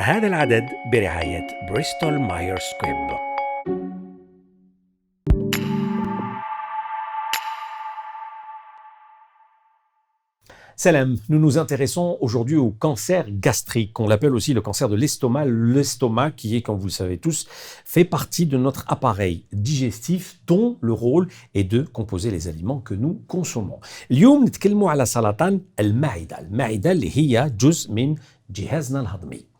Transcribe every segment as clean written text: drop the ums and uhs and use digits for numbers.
هذا العدد برعاية بريستول مايرز سكويب. Salam, nous nous intéressons aujourd'hui au cancer gastrique, on l'appelle aussi le cancer de l'estomac. L'estomac qui est, comme vous le savez tous, fait partie de notre appareil digestif dont le rôle est de composer les aliments que nous consommons. اليوم نتكلموا على سرطان المعدة. المعدة اللي هي جزء من جهازنا الهضمي.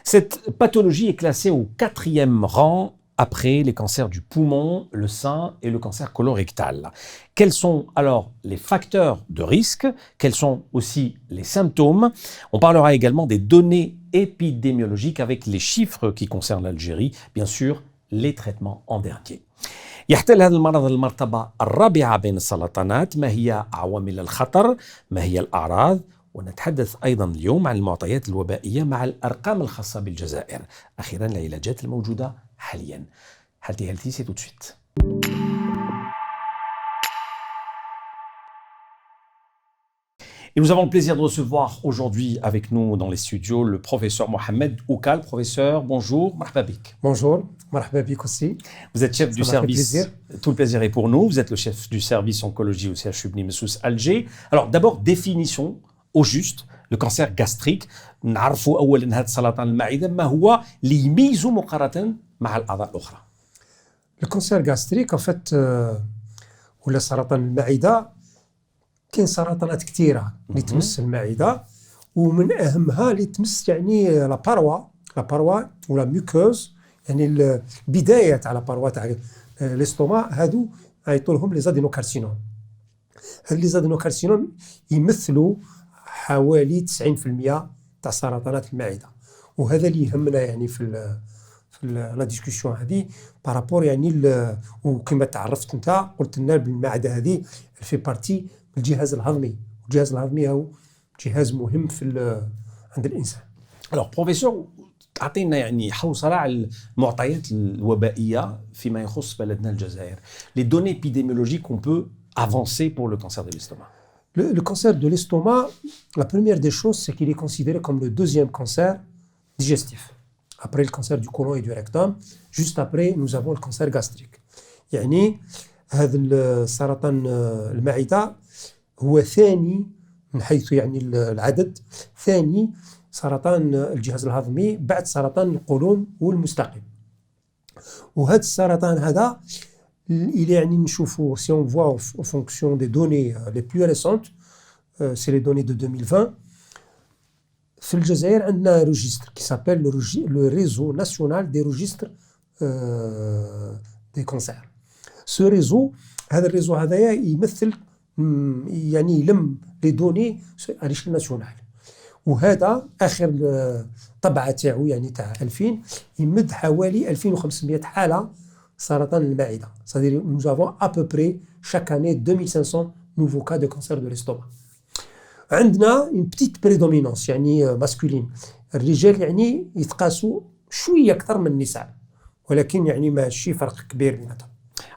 Cette pathologie est classée au 4e rang après les cancers du poumon, le sein et le cancer colorectal. Quels sont alors les facteurs de risque? Quels sont aussi les symptômes? On parlera également des données épidémiologiques avec les chiffres qui concernent l'Algérie, bien sûr les traitements en dernier. يحتل هذا المرض المرتبة الرابعة بين السرطانات. ما هي عوامل الخطر؟ ما هي الأعراض؟ ونتحدث أيضا اليوم عن المعطيات الوبائية مع الأرقام الخاصة بالجزائر. أخيرا العلاجات الموجودة حاليا. Healthy, c'est tout de suite. Et nous avons le plaisir de recevoir aujourd'hui avec nous dans les studios le professeur Mohamed Oukal. Professeur, bonjour, marhaba bik. Bonjour, marhaba bik aussi. Vous êtes chef du service, tout le plaisir est pour nous, vous êtes le chef du service oncologie au CHU Bni Messous Alger. Alors d'abord, définition au juste, le cancer gastrique. نعرفوا أولا هذا سرطان المعدة ما هو اللي يميزه مقارنة مع الأعضاء الأخرى. Le cancer gastrique en fait ولا سرطان المعدة كاين سرطانات كثيرة اللي تمس المعدة ومن أهمها اللي تمس يعني لا باروا ولا ميوكوز يعني البداية تاع لا باروا تاع الاستوما هادو عيطوا لهم لي زادينوكارسينوم. هاد لي زادينوكارسينوم يمثلوا حوالي 90% تاع سرطانات المعدة وهذا اللي يهمنا يعني في لا ديسكوسيون هذه بارابور يعني وكما تعرفت انت قلت لنا بالمعدة هذه في بارتي الجهاز الهضمي والجهاز الهضمي هو جهاز مهم عند الإنسان. Alors professeur تعطينا يعني حوصلة على المعطيات الوبائية فيما يخص بلدنا الجزائر. Les données épidémiologiques qu'on peut avancer pour le cancer de l'estomac. Le cancer de l'estomac, la première des choses, c'est qu'il est considéré comme le deuxième cancer digestif. Après le cancer du côlon et du rectum, juste après, nous avons le cancer gastrique. يعني هذا السرطان المعدة هو ثاني من حيث يعني العدد، ثاني سرطان الجهاز الهضمي بعد سرطان القولون والمستقيم. وهذا السرطان هذا il est يعني نشوفوا si on voit en fonction des données les plus récentes, c'est les données de 2020. في الجزائر عندنا registre qui s'appelle le réseau national des registres des cancers. Ce réseau هذا الريزو هذايا يمثل يعني يلم لي دوني على l'échelle nationale. وهذا اخر طبعه تاعو يعني تاع 2000 يمد حوالي 2500 حاله سرطان المعدة. C'est-à-dire nous avons à peu près chaque année 2500 nouveaux cas de cancer de l'estomac. عندنا une petite prédominance يعني masculine. الرجال يعني يتقاسوا شوية أكثر من النساء ولكن يعني ماشي فرق كبير بيناتهم.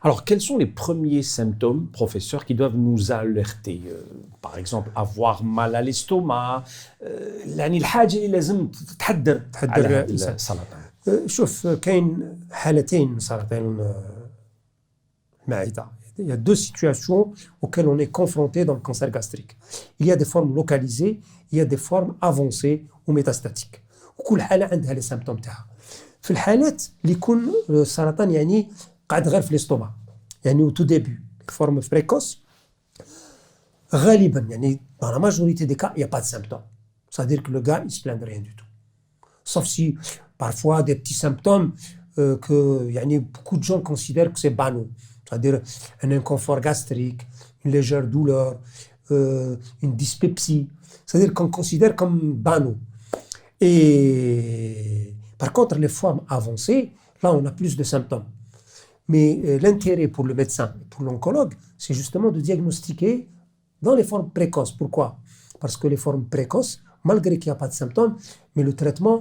Alors, quels sont les premiers symptômes, professeur, qui doivent nous alerter? Par exemple, avoir mal à l'estomac, يعني الحاجة اللي لازم تحذر على السرطان. شوف كاين حالتين من سرطان المعدة. Il y a deux situations auxquelles on est confronté dans le cancer gastrique. Il y a des formes localisées, il y a des formes avancées ou métastatiques. وكل حالة عندها لي سيمبتوم تاعها. في الحالات اللي يكون السرطان يعني قاعد غير في الاستوما يعني au tout début, les formes précoces, غالبا يعني dans la majorité des cas, il n'y a pas de symptômes. C'est-à-dire que le gars, il ne se plaint de rien du tout. Sauf si parfois des petits symptômes que يعني beaucoup de gens considèrent que c'est banal. C'est-à-dire un inconfort gastrique, une légère douleur, une dyspepsie. C'est-à-dire qu'on considère comme banal. Et par contre, les formes avancées, là, on a plus de symptômes. Mais l'intérêt pour le médecin, pour l'oncologue, c'est justement de diagnostiquer dans les formes précoces. Pourquoi? Parce que les formes précoces, malgré qu'il n'y a pas de symptômes, mais le traitement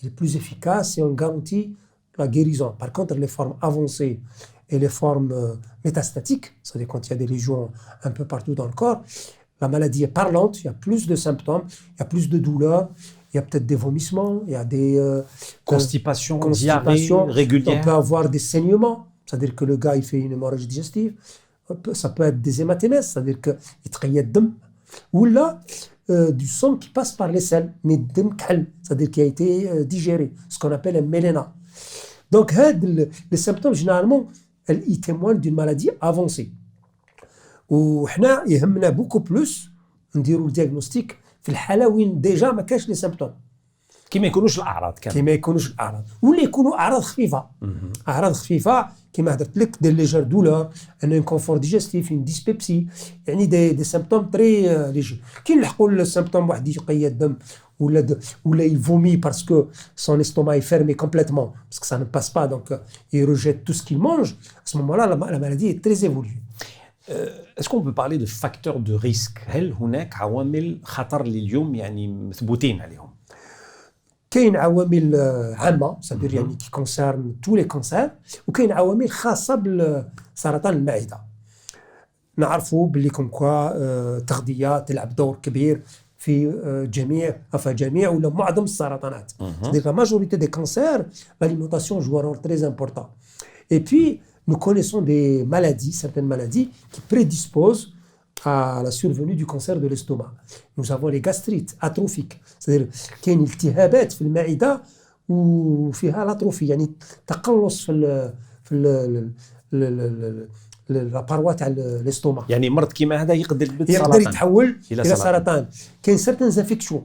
est plus efficace et on garantit la guérison. Par contre, les formes avancées et les formes métastatiques, c'est-à-dire quand il y a des lésions un peu partout dans le corps, la maladie est parlante, il y a plus de symptômes, il y a plus de douleurs, il y a peut-être des vomissements, il y a des constipation, constipations, diarrhée régulière. on peut avoir des saignements, c'est-à-dire que le gars il fait une hémorragie digestive, ça peut être des hématémèses, c'est-à-dire qu'il تخيل الدم ولا du sang qui passe par les selles, mais الدم كحل, c'est-à-dire qui a été digéré, ce qu'on appelle un méléna. Donc les symptômes généralement ils témoignent d'une maladie avancée. وحنا يهمنا beaucoup plus نديروا الدياغنوستيك في الحاله وين ديجا ما كاش لي سيمبتوم كي ما يكونوش الاعراض كي ما يكونوش الاعراض ولا يكونوا اعراض خفيفه اعراض خفيفه كيما هضرت لك دي ليجر دولور ان انكونفور ديجستيف ان ديسبيبسي يعني دي سيمبتوم تري ليجي كي نلحقوا السيمبتوم واحد يقيا الدم ولا il vomit parce que son estomac est fermé complètement parce que ça ne passe pas donc il rejette tout ce qu'il mange à ce moment-là la maladie est très évoluée. Est-ce qu'on peut parler de facteurs de risque؟ هل هناك عوامل خطر اللي اليوم يعني مثبوتين عليهم؟ كاين عوامل عامه صدر يعني كي كونسيرن تو لي كونسير وكاين عوامل خاصه بسرطان المعده. نعرفوا باللي كوم كوا التغذيه تلعب دور كبير في جميع ولا معظم السرطانات. C'est-à-dire la majorité des cancers, l'alimentation joue un rôle très important. Et puis nous connaissons des maladies, certaines maladies qui prédisposent à la survenue du cancer de l'estomac. Nous avons les gastrites atrophiques, c'est-à-dire كاين التهابات في المعده وفيها الاتروفي يعني تقلص في لا باروا تاع الاستوما. يعني مرض كيما هذا يقدر يتحول الى سرطان. كاين certaines infections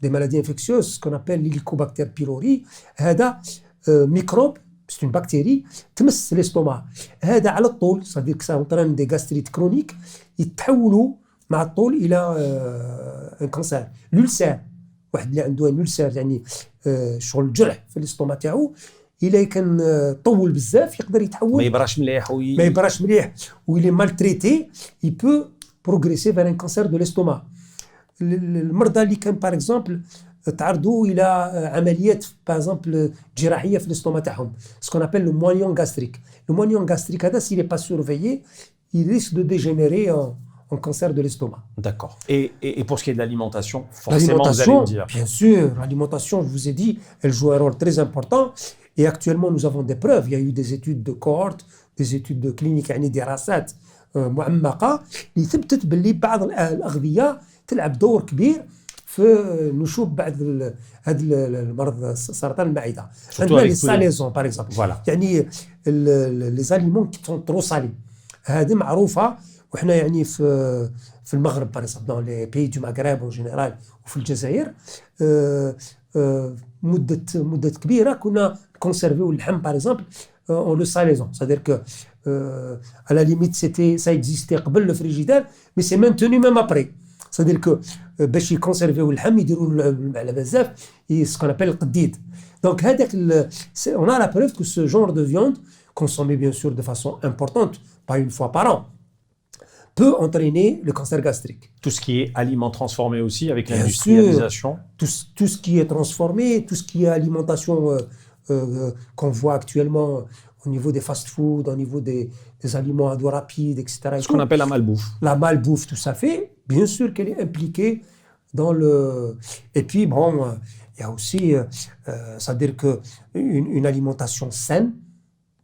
des maladies infectieuses ce qu'on appelle l'hélicobacter pylori. هذا ميكروب c'est une bactérie تمس الاستوما. هذا على الطول صديق سانطران دي غاستريت كرونيك يتحولوا مع الطول الى ان كانسر. لولسير واحد اللي عنده لولسير يعني شغل جرح في الاستوما تاعو الا كان طول بزاف يقدر يتحول ما يبراش مليح ويلي مال تريتي il peut progresser vers un cancer de l'estomac. المرضى اللي كان باغ اكزومبل تعرضوا الى عمليات باغ اكزومبل جراحيه في الاستوما تاعهم سكون ابل لو موانيون غاستريك. لو موانيون غاستريك هذا سي لي با سورفيي il risque de dégénérer en cancer de l'estomac. D'accord. Et pour ce qui est de l'alimentation, forcément vous allez me dire. Bien sûr, l'alimentation, je vous ai dit, elle joue un rôle très important. Et actuellement, nous avons des preuves. Il y a eu des études de cohorte, des études de clinique, يعني دراسات معمقة اللي ثبتت باللي بعض الأغذية تلعب دور كبير في نشوب بعض هذا المرض سرطان المعدة. عندنا لي ساليزون باغ اكزومبل يعني لي زاليمون كي سون ترو سالي هذه معروفة. وحنا يعني في المغرب باغ اكزومبل دون لي بيي دو مغرب اون جينيرال وفي الجزائر مدة كبيرة كنا كونسيرفيو اللحم باغ اكزومبل اون لو ساليزون. C'est-à-dire que à la limite ça existait قبل le frigidaire mais c'est maintenu même après. C'est-à-dire que باش يكونسيرفيو اللحم يديروا على بزاف ce qu'on appelle القديد. Donc هذاك on a la preuve que ce genre de viande consommée bien sûr de façon importante pas une fois par an peut entraîner le cancer gastrique. Tout ce qui est aliments transformés aussi avec l'industrialisation. Tout ce qui est transformé, tout ce qui est alimentation qu'on voit actuellement au niveau des fast-food, au niveau des aliments à doigts rapides, etc. Ce qu'on appelle la malbouffe. La malbouffe, tout ça fait, bien sûr qu'elle est impliquée dans le... Et puis, bon, il y a aussi, c'est-à-dire qu'une alimentation saine,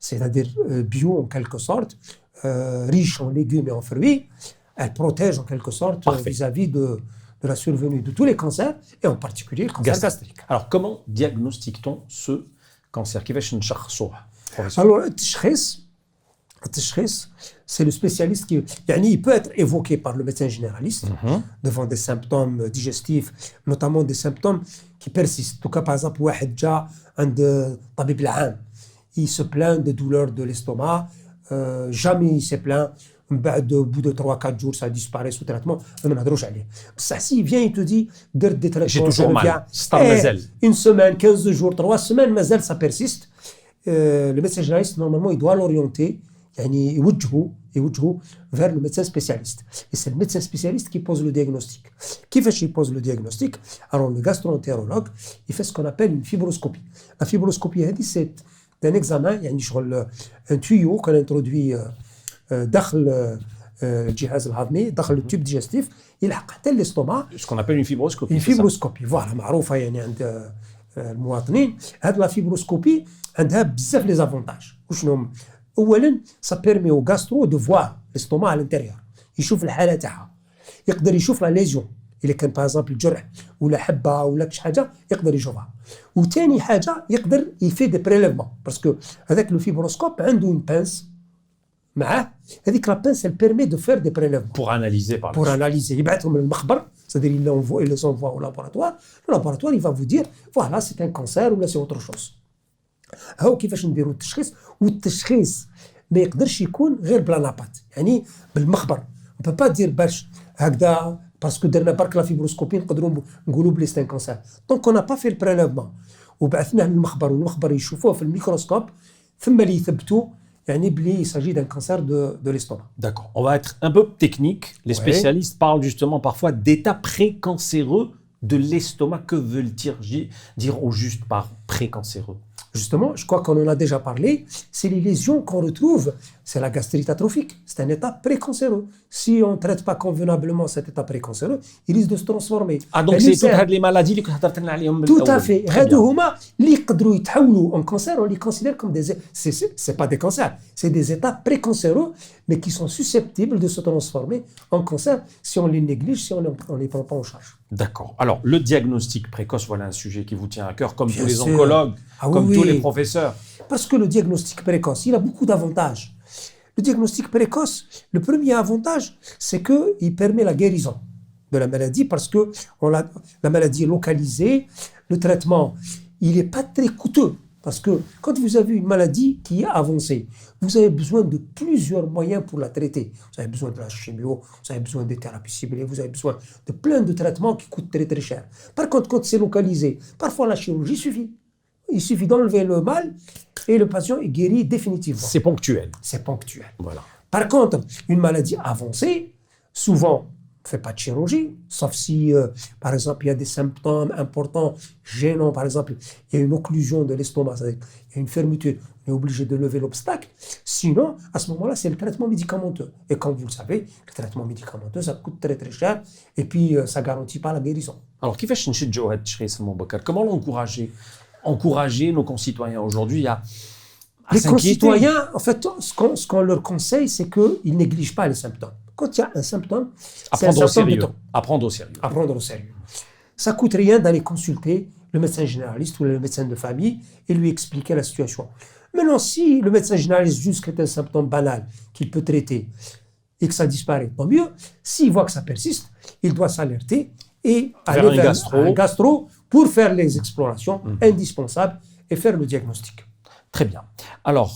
c'est-à-dire bio en quelque sorte, riche en légumes et en fruits, elle protège en quelque sorte vis-à-vis de la survenue de tous les cancers et en particulier le cancer gastrique. Alors comment diagnostique-t-on ce cancer? كيفاش نشخصوه؟ Alors التشخيص c'est le spécialiste qui يعني il peut être évoqué par le médecin généraliste devant des symptômes digestifs notamment des symptômes qui persistent. En tout cas par exemple واحد جا عند الطبيب العام il se plaint de douleurs de l'estomac. Jamais il s'est plaint. Au bout de 3-4 jours, ça disparaît sous traitement. On ne parle jamais. S'il vient, il te dit, j'ai toujours mal. Une semaine, 15 jours, 3 semaines, mazel, ça persiste. Le médecin généraliste, normalement, il doit l'orienter, يعني يوجهه vers le médecin spécialiste. Et c'est le médecin spécialiste qui pose le diagnostic. كيفاش il pose le diagnostic? Alors, le gastro-entérologue, il fait ce qu'on appelle une fibroscopie. La fibroscopie, c'est un examen, يعني شغل un tuyau qu'on introduit داخل الجهاز الهضمي داخل التوب ديجستيف يلحق حتى الاستوما. Ce qu'on appelle une fibroscopie. الفيبروسكوبي فوالا معروفه يعني عند المواطنين. هاد لا فيبروسكوبي عندها بزاف لي زافونتاج. وشنو هم؟ اولا سا بيرمي او غاسترو دو فوار الاستوما على الانتيريور، يشوف الحاله تاعها، يقدر يشوف لا ليزيون الا كان باغ اكزومبل جرح ولا حبه ولا كش حاجه يقدر يشوفها. وثاني حاجه يقدر يفي دي بريليفمون باسكو هذاك لو فيبروسكوب عنده اون بانس معاه، هذيك لا بانس elle permet de faire des prélèvements Pour analyser par pour la suite. analyser. يبعثهم للمخبر c'est-à-dire il les envoie au laboratoire. Le laboratoire il va vous dire voilà c'est un cancer ou là c'est autre chose. هاو كيفاش نديروا التشخيص. والتشخيص ما يقدرش يكون غير بلا لابات يعني بالمخبر. on peut pas dire باش هكذا باسكو درنا برك لا فيبروسكوبي نقدروا نقولوا بلي سي ان كانسير. دونك اون با في البريليفمون وبعثناه للمخبر والمخبر يشوفوه في الميكروسكوب ثم اللي يثبتوا يعني بلي s'agit d'un cancer de l'estomac. D'accord. On va être un peu technique. Les spécialistes parlent justement parfois d'état précancéreux de l'estomac. Que veulent-ils dire au juste par précancéreux? Justement, je crois qu'on en a déjà parlé, c'est les lésions qu'on retrouve, c'est la gastrite atrophique, c'est un état précancéreux. Si on ne traite pas convenablement cet état précancéreux, il risque de se transformer. Ah, donc c'est toutes les maladies que Tout à fait. هادو هما اللي يقدروا يتحولوا en cancer, on les considère comme des... C'est pas des cancers, c'est des états précancéreux, mais qui sont susceptibles de se transformer en cancer si on les néglige, si on les prend pas en charge. D'accord. Alors, le diagnostic précoce, voilà un sujet qui vous tient à cœur, comme Bien tous les sûr. oncologues, comme oui. tous les professeurs. Parce que le diagnostic précoce, il a beaucoup d'avantages. Le diagnostic précoce, le premier avantage, c'est qu'il permet la guérison de la maladie parce que la maladie est localisée, le traitement, il n'est pas très coûteux. Parce que quand vous avez une maladie qui est avancée, vous avez besoin de plusieurs moyens pour la traiter. Vous avez besoin de la chimio, vous avez besoin des thérapies ciblées, vous avez besoin de plein de traitements qui coûtent très très cher. Par contre, quand c'est localisé, parfois la chirurgie suffit. Il suffit d'enlever le mal et le patient est guéri définitivement. C'est ponctuel. C'est ponctuel. Voilà. Par contre, une maladie avancée, souvent, on ne fait pas de chirurgie, sauf si, par exemple, il y a des symptômes importants, gênants, par exemple, il y a une occlusion de l'estomac, c'est-à-dire il y a une fermeture, on est obligé de lever l'obstacle. Sinon, à ce moment-là, c'est le traitement médicamenteux. Et comme vous le savez, le traitement médicamenteux, ça coûte très très cher et puis ça ne garantit pas la guérison. Alors, كيفاش نشجعوا هذا التشخيص Boubacar? Comment encourager nos concitoyens aujourd'hui à Les s'inquiéter? concitoyens, en fait, ce qu'on leur conseille, c'est qu'ils ne négligent pas les symptômes. Quand il y a un symptôme, c'est un Apprendre au symptôme de sérieux. temps. Apprendre au sérieux. À prendre au sérieux. Ça coûte rien d'aller consulter le médecin généraliste ou le médecin de famille et lui expliquer la situation. Maintenant, si le médecin généraliste juge que c'est un symptôme banal qu'il peut traiter et que ça disparaît, tant mieux. S'il voit que ça persiste, il doit s'alerter et aller un vers gastro. un gastro pour faire les explorations indispensables et faire le diagnostic. Très bien. Alors,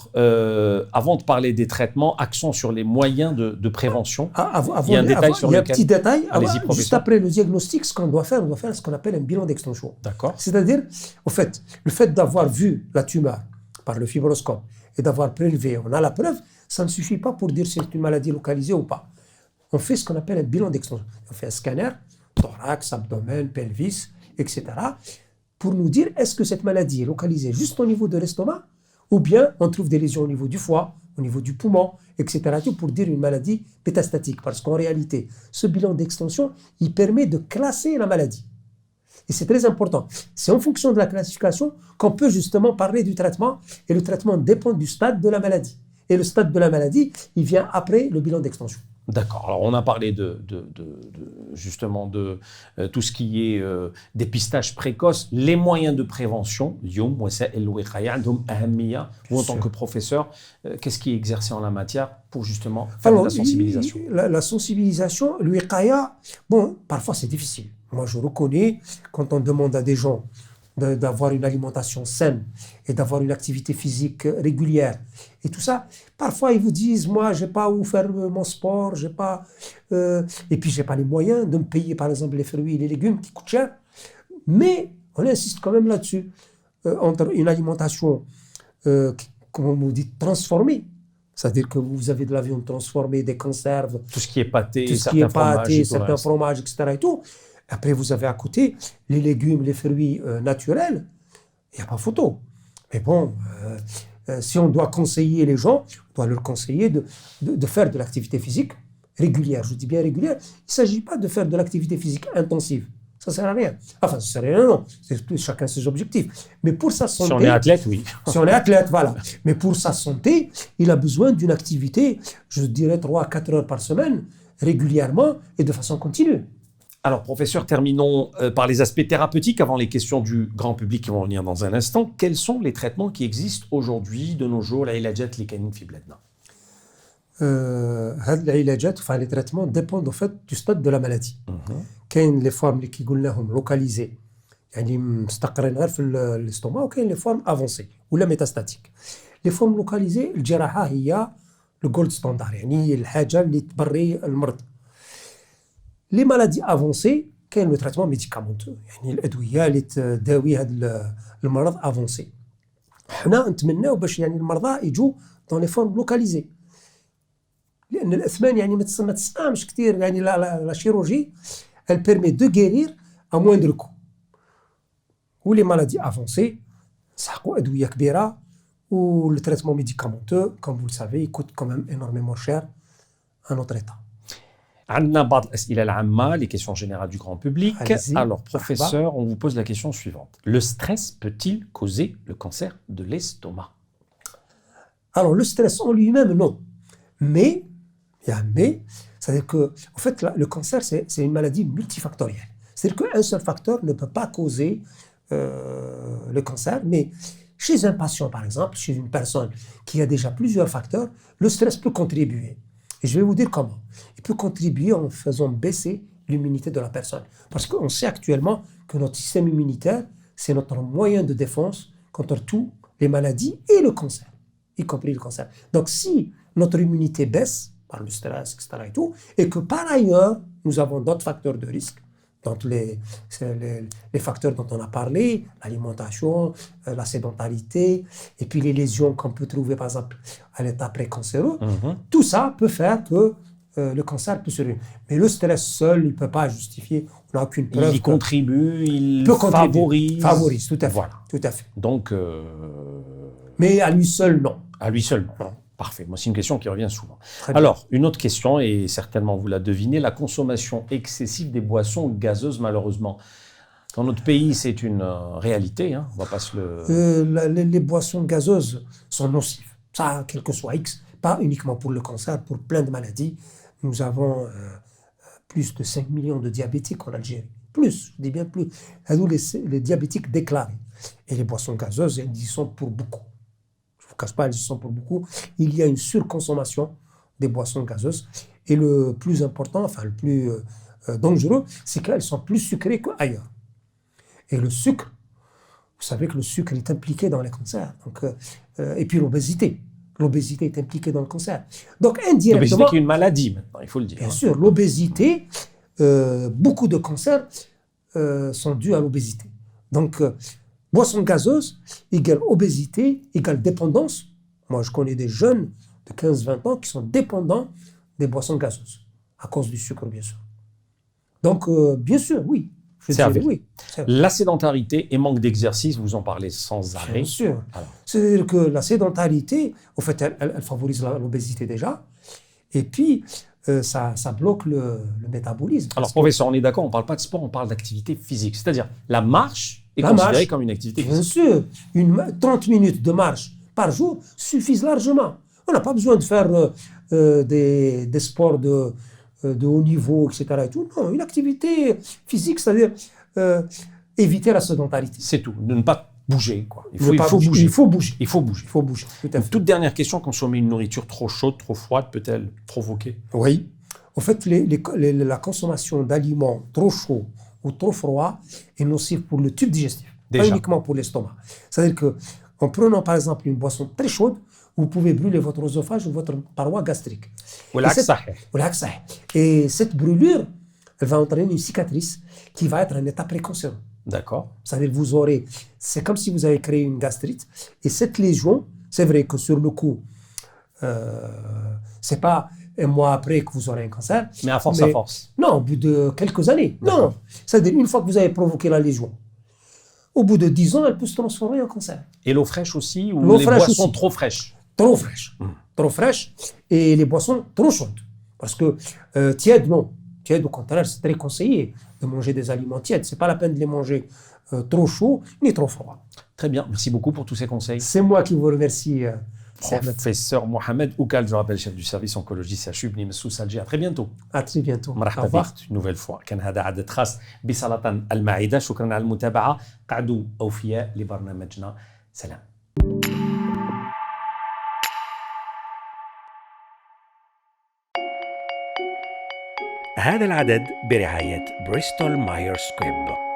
avant de parler des traitements, accent sur les moyens de prévention. Il y a un détail sur Il y a un lequel... petit détail. Allez-y, Juste professeur. après le diagnostic, ce qu'on doit faire, on doit faire ce qu'on appelle un bilan d'extension. D'accord. C'est-à-dire, au fait, le fait d'avoir vu la tumeur par le fibroscope et d'avoir prélevé, on a la preuve, ça ne suffit pas pour dire si c'est une maladie localisée ou pas. On fait ce qu'on appelle un bilan d'extension. On fait un scanner, thorax, abdomen, pelvis, etc. pour nous dire est-ce que cette maladie est localisée juste au niveau de l'estomac ou bien on trouve des lésions au niveau du foie, au niveau du poumon, etc. pour dire une maladie métastatique. Parce qu'en réalité, ce bilan d'extension, il permet de classer la maladie. Et c'est très important. C'est en fonction de la classification qu'on peut justement parler du traitement. Et le traitement dépend du stade de la maladie. Et le stade de la maladie, il vient après le bilan d'extension. D'accord. Alors, on a parlé justement de tout ce qui est dépistage précoce, les moyens de prévention. Vous, en tant que professeur, qu'est-ce qui est exercé en la matière pour justement faire de la sensibilisation? La sensibilisation, l'ouiqaya, bon, parfois c'est difficile. Moi, je reconnais, quand on demande à des gens d'avoir une alimentation saine et d'avoir une activité physique régulière et tout ça, parfois ils vous disent moi j'ai pas où faire mon sport, j'ai pas et puis j'ai pas les moyens de me payer par exemple les fruits et les légumes qui coûtent cher, mais on insiste quand même là-dessus entre une alimentation comme on dit transformée, c'est-à-dire que vous avez de la viande transformée, des conserves, tout ce qui est pâté, certains fromages, etc. et tout. Après, vous avez à côté les légumes, les fruits naturels. Il n'y a pas photo. Mais bon, si on doit conseiller les gens, on doit leur conseiller de faire de l'activité physique régulière. Je dis bien régulière. Il ne s'agit pas de faire de l'activité physique intensive. Ça ne sert à rien. Enfin, ça ne sert à rien, non. C'est chacun ses objectifs. Mais pour sa santé... Si on est athlète, oui. Si on est athlète, voilà. Mais pour sa santé, il a besoin d'une activité, je dirais 3 à 4 heures par semaine, régulièrement et de façon continue. Alors, professeur, terminons par les aspects thérapeutiques avant les questions du grand public qui vont venir dans un instant. Quels sont les traitements qui existent aujourd'hui, de nos jours, العلاجات اللي كاينين في بلادنا؟ هاد العلاجات enfin les traitements dépendent en fait du stade de la maladie. كاين لي فورم اللي كيقولناهم لوكاليزي يعني مستقرين غير في الاستوما وكاين لي فورم افونسي ولا ميتاستاتيك. لي فورم لوكاليزي الجراحه هي لو جولد ستاندار يعني الحاجه اللي تبري المرض. لي مالادي افونسي كاين لو تريتمون ميديكامونتو يعني الادويه اللي تداوي هذا المرض افونسي. حنا نتمناو باش يعني المرضى يجوا دون لي فورم لوكاليزي لان الاثمان يعني ما تسقامش كثير يعني لا شيروجي elle permet de guérir à moindre coût. Ou les maladies avancées, سحقوا أدوية كبيرة ou le traitement médicamenteux, comme vous le savez, il coûte quand même énormément cher à notre état. عندنا بعض الأسئلة العامة, les questions générales du grand public. Allez-y. Alors, professeur, on vous pose la question suivante. Le stress peut-il causer le cancer de l'estomac? Alors, le stress en lui-même, non. Mais, il y a un mais, c'est-à-dire que, en fait, le cancer, c'est une maladie multifactorielle. C'est-à-dire qu'un seul facteur ne peut pas causer le cancer, mais chez un patient, par exemple, chez une personne qui a déjà plusieurs facteurs, le stress peut contribuer. Et je vais vous dire comment. Il peut contribuer en faisant baisser l'immunité de la personne. Parce qu'on sait actuellement que notre système immunitaire, c'est notre moyen de défense contre toutes les maladies et le cancer, y compris le cancer. Donc si notre immunité baisse, par le stress, etc. et que par ailleurs, nous avons d'autres facteurs de risque, donc les facteurs dont on a parlé, l'alimentation, la sédentarité, et puis les lésions qu'on peut trouver par exemple à l'état précancéreux, tout ça peut faire que le cancer peut survenir. Mais le stress seul, il ne peut pas justifier, on n'a aucune preuve. Il contribue, il peut favorise. Favorise, tout à fait. Voilà. Tout à fait. Donc, mais à lui seul, non. À lui seul, non. Parfait. Moi, c'est une question qui revient souvent. Alors, une autre question, et certainement vous la devinez, la consommation excessive des boissons gazeuses, malheureusement. Dans notre pays, c'est une réalité, hein, on ne va pas se le... Les boissons gazeuses sont nocives. Ça, quel que soit X, pas uniquement pour le cancer, pour plein de maladies. Nous avons plus de 5 millions de diabétiques en Algérie. Plus, je dis bien plus. Nous, les diabétiques déclarés. Et les boissons gazeuses, elles y sont pour beaucoup. Je ne vous cache pas, elles y sont pour beaucoup. Il y a une surconsommation des boissons gazeuses. Et le plus important, enfin le plus dangereux, c'est qu'elles sont plus sucrées qu'ailleurs. Et le sucre, vous savez que le sucre est impliqué dans les cancers. Donc, et puis l'obésité. L'obésité est impliquée dans le cancer. Donc indirectement... L'obésité qui est une maladie maintenant, il faut le dire. Bien sûr, l'obésité, beaucoup de cancers sont dus à l'obésité. Donc, boisson gazeuse égale obésité, égale dépendance. Moi, je connais des jeunes de 15-20 ans qui sont dépendants des boissons gazeuses, à cause du sucre, bien sûr. Donc, bien sûr, oui. C'est avéré. Oui. La sédentarité et manque d'exercice, vous en parlez sans arrêt. Bien sûr. C'est-à-dire que la sédentarité, en fait, elle favorise l'obésité déjà. Et puis, ça bloque le métabolisme. Alors, professeur, on est d'accord, on ne parle pas de sport, on parle d'activité physique. C'est-à-dire, la marche est considérée comme une activité physique. Bien sûr. 30 minutes de marche par jour suffisent largement. On n'a pas besoin de faire des sports de haut niveau, etc. Et tout. Non, une activité physique, c'est-à-dire éviter la sédentarité. C'est tout, de ne pas bouger, quoi. Il faut bouger. Il faut bouger. Il faut bouger. Tout à fait. Toute dernière question, consommer une nourriture trop chaude, trop froide, peut-elle provoquer? Oui. En fait, la consommation d'aliments trop chauds ou trop froids est nocive pour le tube digestif, pas uniquement pour l'estomac. C'est-à-dire qu'en prenant par exemple une boisson très chaude, vous pouvez brûler votre œsophage ou votre paroi gastrique. Et cette brûlure, elle va entraîner une cicatrice qui va être un état précancéreux. D'accord. C'est-à-dire c'est comme si vous avez créé une gastrite. Et cette lésion, c'est vrai que sur le coup, c'est pas un mois après que vous aurez un cancer. Mais à force. Non, au bout de quelques années. Non. C'est-à-dire une fois que vous avez provoqué la lésion, au bout de 10 ans, elle peut se transformer en cancer. Et l'eau fraîche aussi ou les boissons trop fraîches? Trop fraîches. Trop fraîches et les boissons trop chaudes. Parce que tiède, non. Tiède, au contraire, c'est très conseillé de manger des aliments tièdes. C'est pas la peine de les manger trop chauds ni trop froids. Très bien, merci beaucoup pour tous ces conseils. C'est moi qui vous remercie, Ahmed. Professeur Mohamed Oukal, je rappelle, chef du service oncologie CHU Bni Messous Alger. À très bientôt. À très bientôt. Au مرحبا revoir. بك une nouvelle fois. كان هذا عدد خاص بسرطان المعدة. شكرا على المتابعة. قعدوا أوفياء لبرنامجنا. سلام. هذا العدد برعاية بريستول مايرز سكويب.